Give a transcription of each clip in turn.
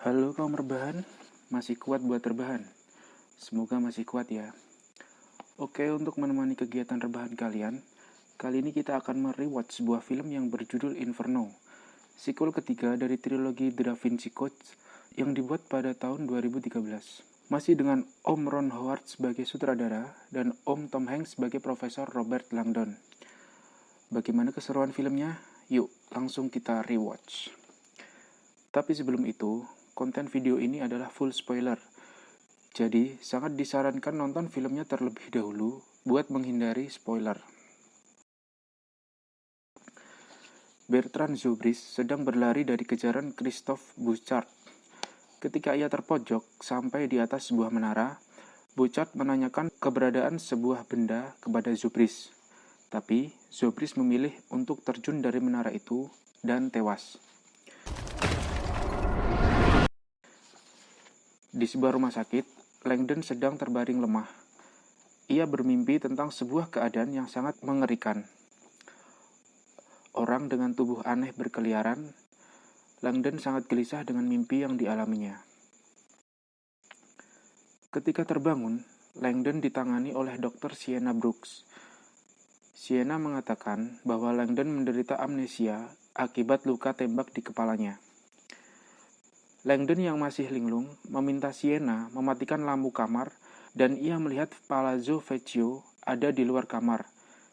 Halo kaum rebahan, masih kuat buat rebahan? Semoga masih kuat ya. Oke, untuk menemani kegiatan rebahan kalian, kali ini kita akan merewatch sebuah film yang berjudul Inferno, sequel ketiga dari trilogi The Da Vinci Code yang dibuat pada tahun 2013. Masih dengan Om Ron Howard sebagai sutradara dan Om Tom Hanks sebagai Profesor Robert Langdon. Bagaimana keseruan filmnya? Yuk, langsung kita rewatch. Tapi sebelum itu, konten video ini adalah full spoiler. Jadi, sangat disarankan nonton filmnya terlebih dahulu buat menghindari spoiler. Bertrand Zobris sedang berlari dari kejaran Christophe Bouchard. Ketika ia terpojok sampai di atas sebuah menara, Bouchard menanyakan keberadaan sebuah benda kepada Zobris. Tapi, Zobris memilih untuk terjun dari menara itu dan tewas. Di sebuah rumah sakit, Langdon sedang terbaring lemah. Ia bermimpi tentang sebuah keadaan yang sangat mengerikan. Orang dengan tubuh aneh berkeliaran. Langdon sangat gelisah dengan mimpi yang dialaminya. Ketika terbangun, Langdon ditangani oleh Dr. Sienna Brooks. Sienna mengatakan bahwa Langdon menderita amnesia akibat luka tembak di kepalanya. Langdon yang masih linglung meminta Sienna mematikan lampu kamar dan ia melihat Palazzo Vecchio ada di luar kamar,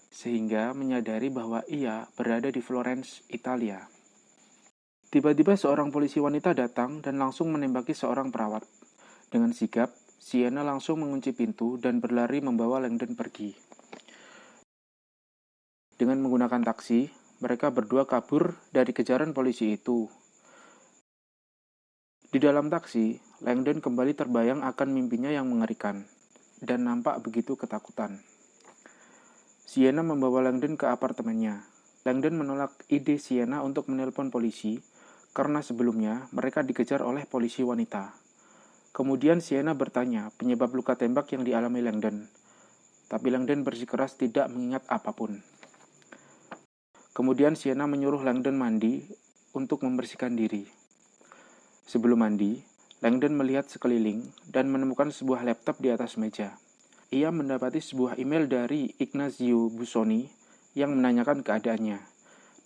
sehingga menyadari bahwa ia berada di Florence, Italia. Tiba-tiba seorang polisi wanita datang dan langsung menembaki seorang perawat. Dengan sigap, Sienna langsung mengunci pintu dan berlari membawa Langdon pergi. Dengan menggunakan taksi, mereka berdua kabur dari kejaran polisi itu. Di dalam taksi, Langdon kembali terbayang akan mimpinya yang mengerikan, dan nampak begitu ketakutan. Sienna membawa Langdon ke apartemennya. Langdon menolak ide Sienna untuk menelpon polisi, karena sebelumnya mereka dikejar oleh polisi wanita. Kemudian Sienna bertanya penyebab luka tembak yang dialami Langdon, tapi Langdon bersikeras tidak mengingat apapun. Kemudian Sienna menyuruh Langdon mandi untuk membersihkan diri. Sebelum mandi, Langdon melihat sekeliling dan menemukan sebuah laptop di atas meja. Ia mendapati sebuah email dari Ignazio Busoni yang menanyakan keadaannya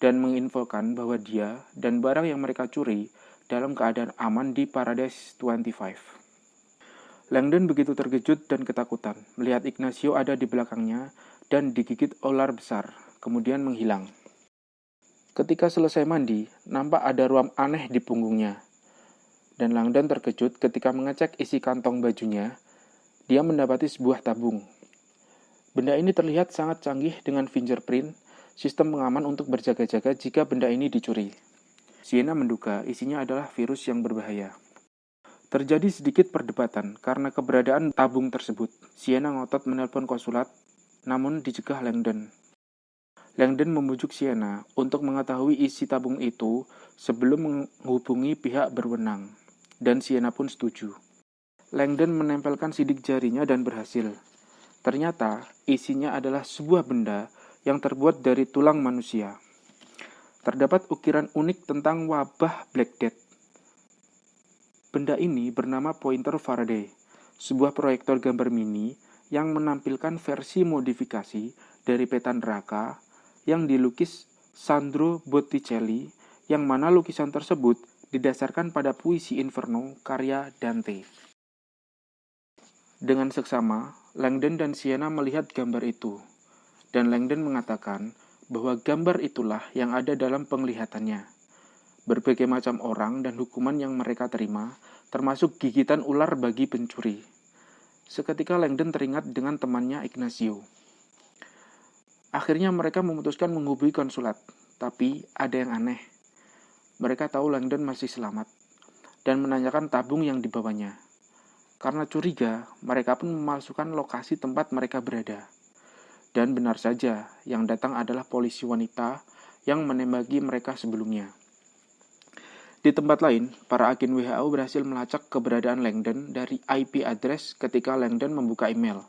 dan menginfokan bahwa dia dan barang yang mereka curi dalam keadaan aman di Paradise 25. Langdon begitu terkejut dan ketakutan melihat Ignazio ada di belakangnya dan digigit ular besar, kemudian menghilang. Ketika selesai mandi, nampak ada ruam aneh di punggungnya. Dan Langdon terkejut ketika mengecek isi kantong bajunya, dia mendapati sebuah tabung. Benda ini terlihat sangat canggih dengan fingerprint, sistem pengaman untuk berjaga-jaga jika benda ini dicuri. Sienna menduga isinya adalah virus yang berbahaya. Terjadi sedikit perdebatan karena keberadaan tabung tersebut. Sienna ngotot menelpon konsulat, namun dicegah Langdon. Langdon membujuk Sienna untuk mengetahui isi tabung itu sebelum menghubungi pihak berwenang, dan Sienna pun setuju. Langdon menempelkan sidik jarinya dan berhasil. Ternyata isinya adalah sebuah benda yang terbuat dari tulang manusia. Terdapat ukiran unik tentang wabah Black Death. Benda ini bernama pointer Faraday, sebuah proyektor gambar mini yang menampilkan versi modifikasi dari peta neraka yang dilukis Sandro Botticelli, yang mana lukisan tersebut didasarkan pada puisi Inferno karya Dante. Dengan seksama, Langdon dan Sienna melihat gambar itu, dan Langdon mengatakan bahwa gambar itulah yang ada dalam penglihatannya. Berbagai macam orang dan hukuman yang mereka terima, termasuk gigitan ular bagi pencuri. Seketika Langdon teringat dengan temannya Ignazio. Akhirnya mereka memutuskan menghubungi konsulat, tapi ada yang aneh. Mereka tahu Langdon masih selamat, dan menanyakan tabung yang dibawanya. Karena curiga, mereka pun memalsukan lokasi tempat mereka berada. Dan benar saja, yang datang adalah polisi wanita yang menembaki mereka sebelumnya. Di tempat lain, para agen WHO berhasil melacak keberadaan Langdon dari IP address ketika Langdon membuka email.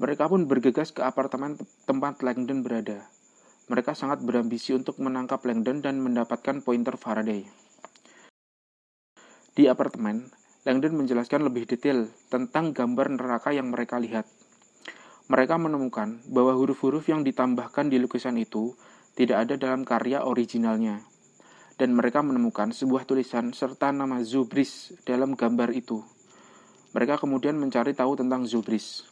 Mereka pun bergegas ke apartemen tempat Langdon berada. mereka sangat berambisi untuk menangkap Langdon dan mendapatkan pointer Faraday. Di apartemen, Langdon menjelaskan lebih detail tentang gambar neraka yang mereka lihat. Mereka menemukan bahwa huruf-huruf yang ditambahkan di lukisan itu tidak ada dalam karya originalnya. Dan mereka menemukan sebuah tulisan serta nama Zubris dalam gambar itu. Mereka kemudian mencari tahu tentang Zubris.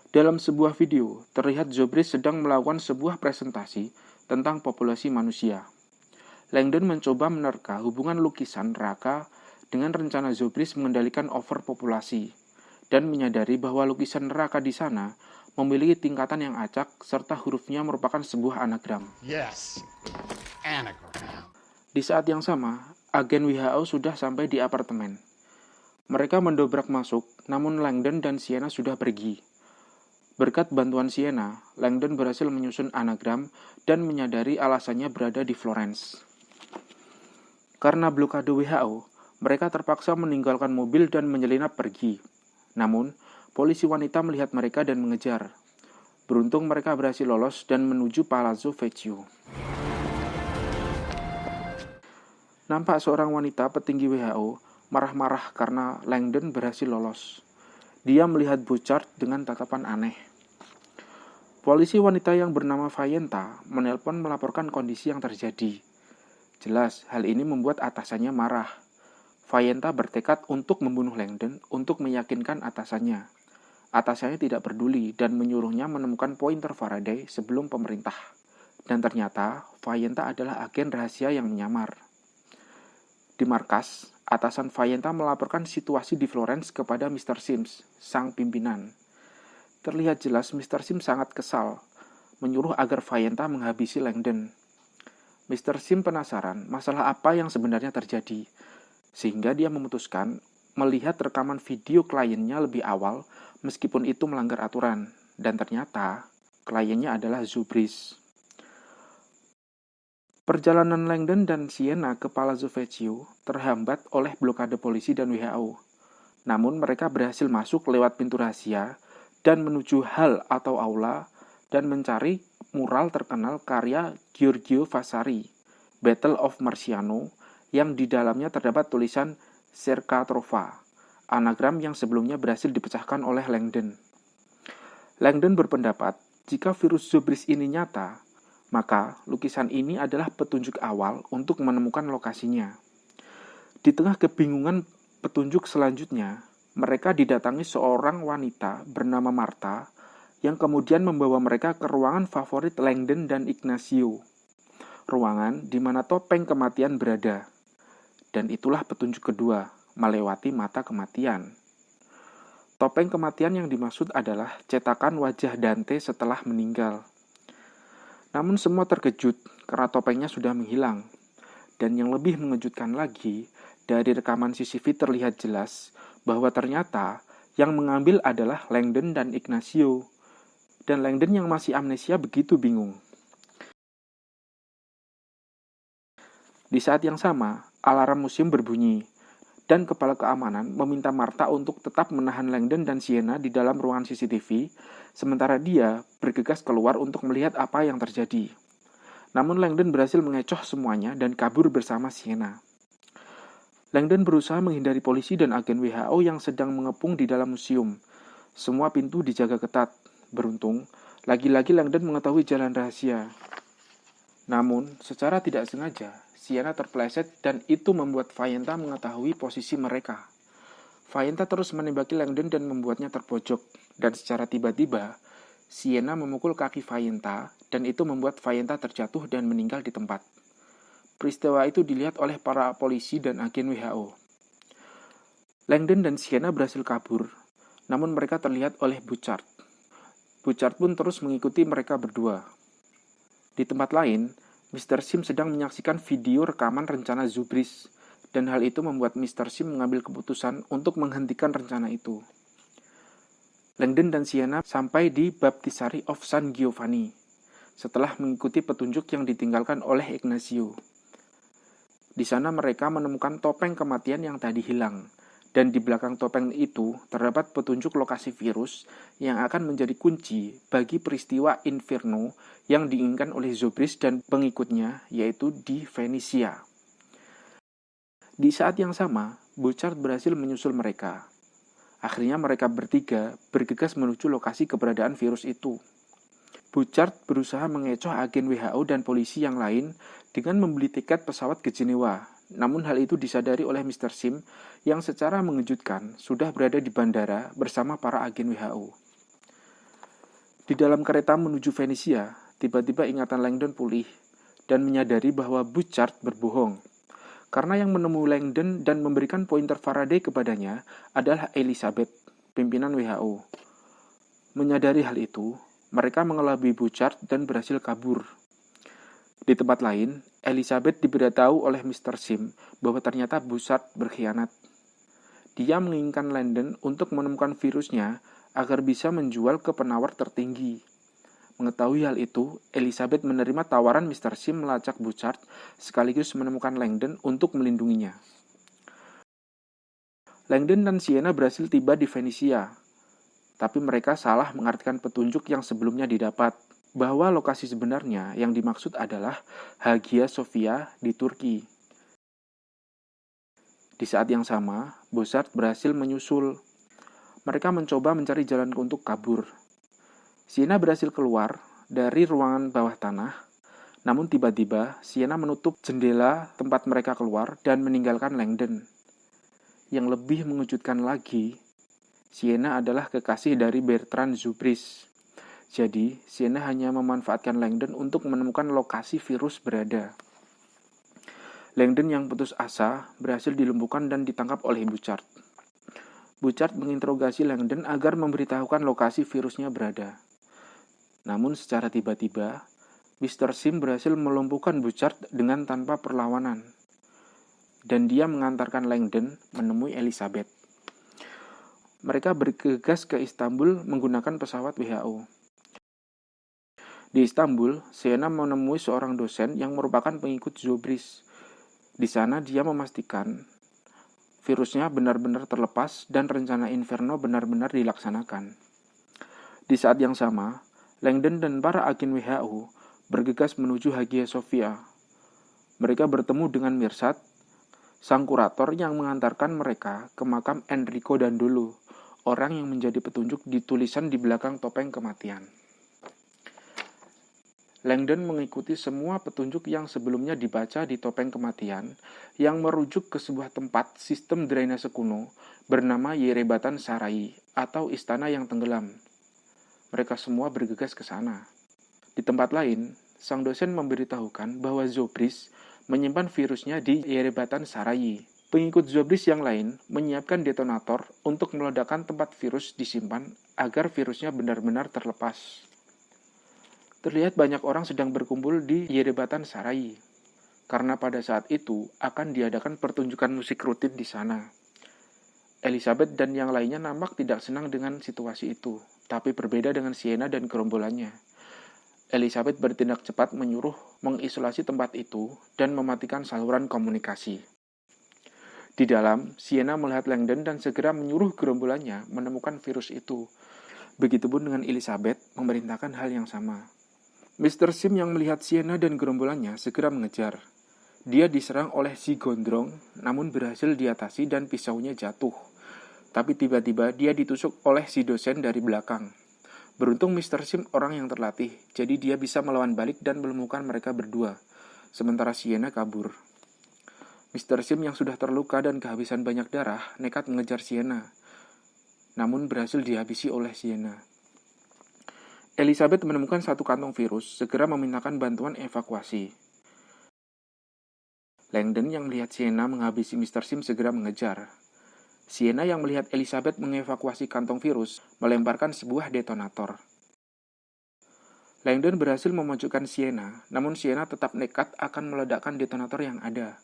Dalam sebuah video, terlihat Zubris sedang melakukan sebuah presentasi tentang populasi manusia. Langdon mencoba menerka hubungan lukisan neraka dengan rencana Zubris mengendalikan overpopulasi dan menyadari bahwa lukisan neraka di sana memiliki tingkatan yang acak serta hurufnya merupakan sebuah anagram. Yes, anagram. Di saat yang sama, agen WHO sudah sampai di apartemen. Mereka mendobrak masuk, namun Langdon dan Sienna sudah pergi. Berkat bantuan Sienna, Langdon berhasil menyusun anagram dan menyadari alasannya berada di Florence. Karena blokade WHO, mereka terpaksa meninggalkan mobil dan menyelinap pergi. Namun, polisi wanita melihat mereka dan mengejar. Beruntung mereka berhasil lolos dan menuju Palazzo Vecchio. Nampak seorang wanita petinggi WHO marah-marah karena Langdon berhasil lolos. Dia melihat Bouchard dengan tatapan aneh. Polisi wanita yang bernama Fayenta menelpon melaporkan kondisi yang terjadi. Jelas, hal ini membuat atasannya marah. Fayenta bertekad untuk membunuh Langdon untuk meyakinkan atasannya. Atasannya tidak peduli dan menyuruhnya menemukan pointer Faraday sebelum pemerintah. Dan ternyata, Fayenta adalah agen rahasia yang menyamar. Di markas, atasan Fayenta melaporkan situasi di Florence kepada Mr. Sims, sang pimpinan. Terlihat jelas Mr. Sims sangat kesal, menyuruh agar Fayenta menghabisi Langdon. Mr. Sims penasaran masalah apa yang sebenarnya terjadi, sehingga dia memutuskan melihat rekaman video kliennya lebih awal meskipun itu melanggar aturan, dan ternyata kliennya adalah Zubris. Perjalanan Langdon dan Sienna ke Palazzo Vecchio terhambat oleh blokade polisi dan WHO. Namun mereka berhasil masuk lewat pintu rahasia dan menuju hal atau aula dan mencari mural terkenal karya Giorgio Vasari, Battle of Marciano, yang di dalamnya terdapat tulisan Cerca Trova, anagram yang sebelumnya berhasil dipecahkan oleh Langdon. Langdon berpendapat, jika virus Zubris ini nyata, maka lukisan ini adalah petunjuk awal untuk menemukan lokasinya. Di tengah kebingungan petunjuk selanjutnya, mereka didatangi seorang wanita bernama Martha yang kemudian membawa mereka ke ruangan favorit Langdon dan Ignacio. Ruangan di mana topeng kematian berada. Dan itulah petunjuk kedua, melewati mata kematian. Topeng kematian yang dimaksud adalah cetakan wajah Dante setelah meninggal. Namun semua terkejut karena topengnya sudah menghilang. Dan yang lebih mengejutkan lagi, dari rekaman CCTV terlihat jelas bahwa ternyata yang mengambil adalah Langdon dan Ignacio. Dan Langdon yang masih amnesia begitu bingung. Di saat yang sama, alarm museum berbunyi, dan kepala keamanan meminta Martha untuk tetap menahan Langdon dan Sienna di dalam ruangan CCTV, sementara dia bergegas keluar untuk melihat apa yang terjadi. Namun Langdon berhasil mengecoh semuanya dan kabur bersama Sienna. Langdon berusaha menghindari polisi dan agen WHO yang sedang mengepung di dalam museum. Semua pintu dijaga ketat. Beruntung, lagi-lagi Langdon mengetahui jalan rahasia. Namun, secara tidak sengaja, Sienna terpeleset dan itu membuat Fayenta mengetahui posisi mereka. Fayenta terus menembaki Langdon dan membuatnya terpojok, dan secara tiba-tiba, Sienna memukul kaki Fayenta dan itu membuat Fayenta terjatuh dan meninggal di tempat. Peristiwa itu dilihat oleh para polisi dan agen WHO. Langdon dan Sienna berhasil kabur, namun mereka terlihat oleh Bouchard. Bouchard pun terus mengikuti mereka berdua. Di tempat lain, Mr. Sim sedang menyaksikan video rekaman rencana Zubris, dan hal itu membuat Mr. Sim mengambil keputusan untuk menghentikan rencana itu. Langdon dan Sienna sampai di Baptistery of San Giovanni, setelah mengikuti petunjuk yang ditinggalkan oleh Ignacio. Di sana mereka menemukan topeng kematian yang tadi hilang, Dan di belakang topeng itu terdapat petunjuk lokasi virus yang akan menjadi kunci bagi peristiwa Inferno yang diinginkan oleh Zobris dan pengikutnya, yaitu di Venesia. Di saat yang sama, Bouchard berhasil menyusul mereka. Akhirnya mereka bertiga bergegas menuju lokasi keberadaan virus itu. Bouchard berusaha mengecoh agen WHO dan polisi yang lain dengan membeli tiket pesawat ke Jenewa. Namun hal itu disadari oleh Mr. Sim yang secara mengejutkan sudah berada di bandara bersama para agen WHO. Di dalam kereta menuju Venesia, tiba-tiba ingatan Langdon pulih dan menyadari bahwa Bouchard berbohong. Karena yang menemui Langdon dan memberikan pointer Faraday kepadanya adalah Elizabeth, pimpinan WHO. Menyadari hal itu, mereka mengelabui Bouchard dan berhasil kabur. Di tempat lain, Elizabeth diberitahu oleh Mr. Sim bahwa ternyata Bouchard berkhianat. Dia menginginkan Langdon untuk menemukan virusnya agar bisa menjual ke penawar tertinggi. Mengetahui hal itu, Elizabeth menerima tawaran Mr. Sim melacak Bouchard sekaligus menemukan Langdon untuk melindunginya. Langdon dan Sienna berhasil tiba di Venesia, tapi mereka salah mengartikan petunjuk yang sebelumnya didapat, bahwa lokasi sebenarnya yang dimaksud adalah Hagia Sophia di Turki. Di saat yang sama, Bouchard berhasil menyusul. Mereka mencoba mencari jalan untuk kabur. Sienna berhasil keluar dari ruangan bawah tanah, namun tiba-tiba Sienna menutup jendela tempat mereka keluar dan meninggalkan Langdon. Yang lebih mengejutkan lagi, Sienna adalah kekasih dari Bertrand Zubris. Jadi, Sienna hanya memanfaatkan Langdon untuk menemukan lokasi virus berada. Langdon yang putus asa berhasil dilumpuhkan dan ditangkap oleh Bouchard. Bouchard menginterogasi Langdon agar memberitahukan lokasi virusnya berada. Namun secara tiba-tiba, Mr. Sim berhasil melumpuhkan Bouchard dengan tanpa perlawanan. Dan dia mengantarkan Langdon menemui Elizabeth. Mereka bergegas ke Istanbul menggunakan pesawat WHO. Di Istanbul, Sienna menemui seorang dosen yang merupakan pengikut Zobris. Di sana dia memastikan virusnya benar-benar terlepas dan rencana Inferno benar-benar dilaksanakan. Di saat yang sama, Langdon dan para agen WHO bergegas menuju Hagia Sophia. Mereka bertemu dengan Mirsad, sang kurator yang mengantarkan mereka ke makam Enrico Dandolo, orang yang menjadi petunjuk di tulisan di belakang topeng kematian. Langdon mengikuti semua petunjuk yang sebelumnya dibaca di topeng kematian yang merujuk ke sebuah tempat sistem drainase kuno bernama Yerebatan Sarai atau istana yang tenggelam. Mereka semua bergegas ke sana. Di tempat lain, sang dosen memberitahukan bahwa Zobris menyimpan virusnya di Yerebatan Sarai. Pengikut Zobris yang lain menyiapkan detonator untuk meledakkan tempat virus disimpan agar virusnya benar-benar terlepas. Terlihat banyak orang sedang berkumpul di Yerebatan Sarai, karena pada saat itu akan diadakan pertunjukan musik rutin di sana. Elizabeth dan yang lainnya nampak tidak senang dengan situasi itu, tapi berbeda dengan Sienna dan gerombolannya. Elizabeth bertindak cepat menyuruh mengisolasi tempat itu dan mematikan saluran komunikasi. Di dalam, Sienna melihat Langdon dan segera menyuruh gerombolannya menemukan virus itu. Begitupun dengan Elizabeth memerintahkan hal yang sama. Mr. Sim yang melihat Sienna dan gerombolannya segera mengejar. Dia diserang oleh si gondrong, namun berhasil diatasi dan pisaunya jatuh. Tapi tiba-tiba dia ditusuk oleh si dosen dari belakang. Beruntung Mr. Sim orang yang terlatih, jadi dia bisa melawan balik dan melumpuhkan mereka berdua. Sementara Sienna kabur. Mr. Sim yang sudah terluka dan kehabisan banyak darah nekat mengejar Sienna, namun berhasil dihabisi oleh Sienna. Elizabeth menemukan satu kantong virus, segera memintakan bantuan evakuasi. Langdon yang melihat Sienna menghabisi Mr. Sim segera mengejar. Sienna yang melihat Elizabeth mengevakuasi kantong virus, melemparkan sebuah detonator. Langdon berhasil memojokkan Sienna, namun Sienna tetap nekat akan meledakkan detonator yang ada.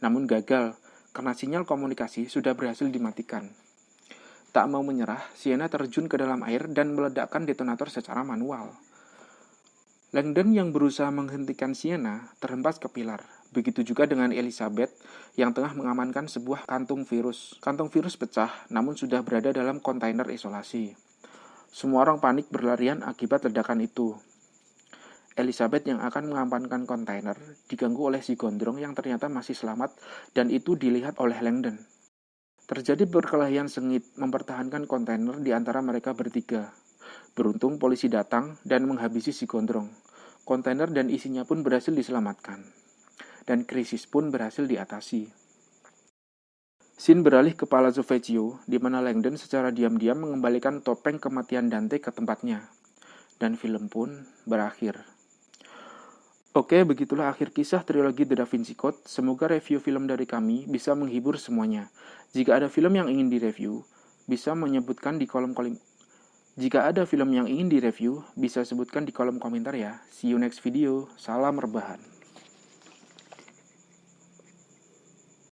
Namun gagal, karena sinyal komunikasi sudah berhasil dimatikan. Tak mau menyerah, Sienna terjun ke dalam air dan meledakkan detonator secara manual. Langdon yang berusaha menghentikan Sienna terhempas ke pilar. Begitu juga dengan Elizabeth yang tengah mengamankan sebuah kantung virus. Kantung virus pecah, namun sudah berada dalam kontainer isolasi. Semua orang panik berlarian akibat ledakan itu. Elizabeth yang akan mengamankan kontainer diganggu oleh si gondrong yang ternyata masih selamat dan itu dilihat oleh Langdon. Terjadi perkelahian sengit mempertahankan kontainer di antara mereka bertiga. Beruntung polisi datang dan menghabisi si gondrong. Kontainer dan isinya pun berhasil diselamatkan. Dan krisis pun berhasil diatasi. Scene beralih ke Palazzo Vecchio, di mana Langdon secara diam-diam mengembalikan topeng kematian Dante ke tempatnya. Dan film pun berakhir. Oke, begitulah akhir kisah trilogi The Da Vinci Code. Semoga review film dari kami bisa menghibur semuanya. Jika ada film yang ingin direview, bisa menyebutkan di kolom Jika ada film yang ingin direview, bisa sebutkan di kolom komentar ya. See you next video. Salam rebahan.